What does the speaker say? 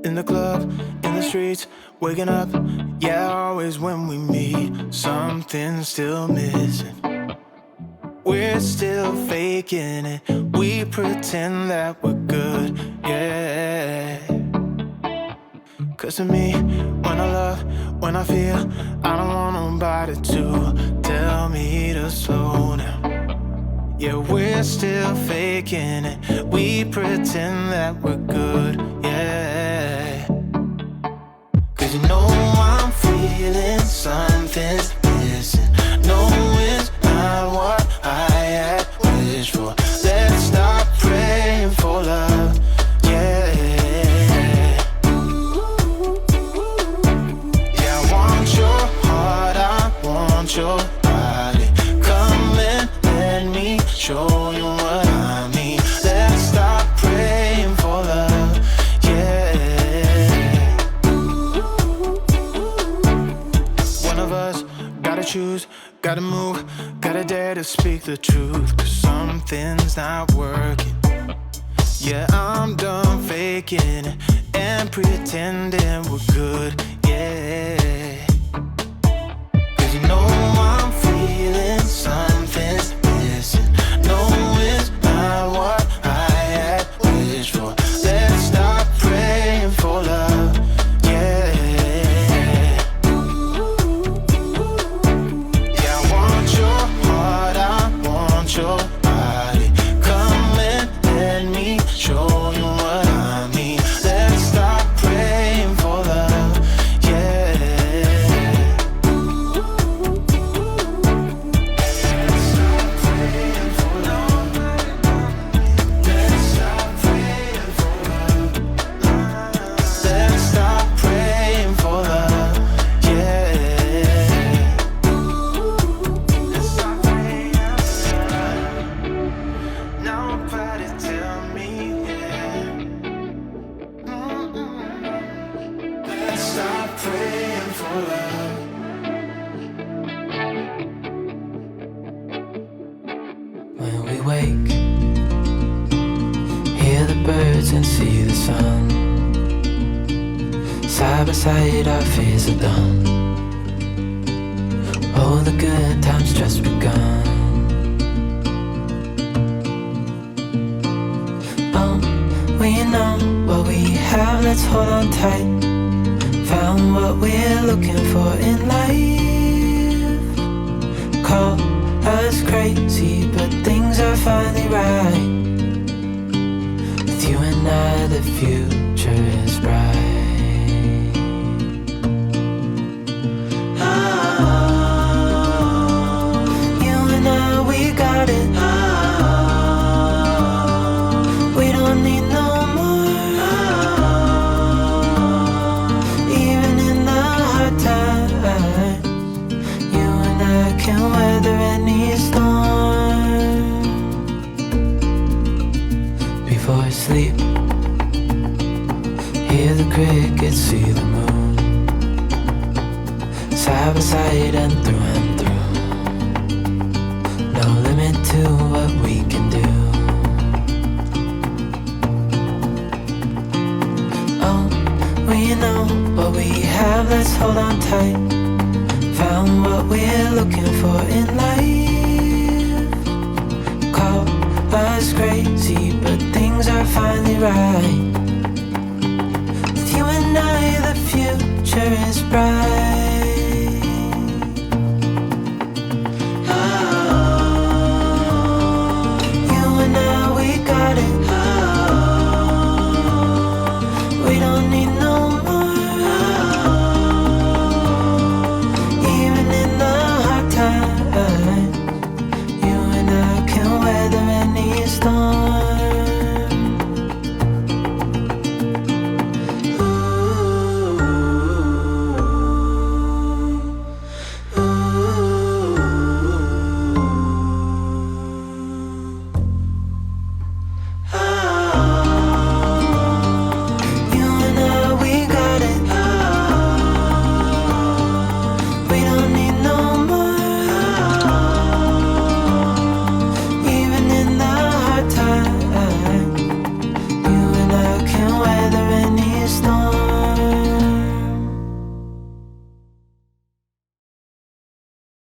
In the club, in the streets, waking up. Yeah, always when we meet, something's still missing. We're still faking it. We pretend that we're good, yeah. Cause to me, when I love, when I feel, I don't want nobody to tell me to slow down. Yeah, we're still faking it. We pretend that we're good, yeah. Cause you know I'm feeling something's missing. No, it's not what I had wished for. Let's stop praying for love, yeah. Yeah, I want your heart, I want your body. Come and let me show you what I mean. Let's stop praying for love, yeah. One of us gotta choose, gotta move, gotta dare to speak the truth. Cause something's not working. Yeah, I'm done faking it and pretending we're good, yeah. Cause you know I'm feeling something's missing. No, it's not what I had wished for. Let's stop praying for love, yeah. Yeah, I want your heart, I want your body. Come and let me show you what I mean. Let's stop praying for love, yeah. Let's stop praying for love. Let's stop praying for love. Let's stop praying for love, yeah. Let's stop praying for love. Nobody tell me, yeah. Let's stop praying for love. When we wake, hear the birds and see the sun. Side by side our fears are done. All the good times just begun. We know what we have, let's hold on tight. Found what we're looking for in life. Call us crazy, but things are finally right. With you and I, the future is bright. You and I, we got it. We don't need no more. Even in the hard times, you and I can weather any storm. Before I sleep, hear the crickets, see the moon. Side by side and through and through. No limit to what we can do. We know what we have, let's hold on tight. Found what we're looking for in life. Call us crazy, but things are finally right. With you and I, the future is bright.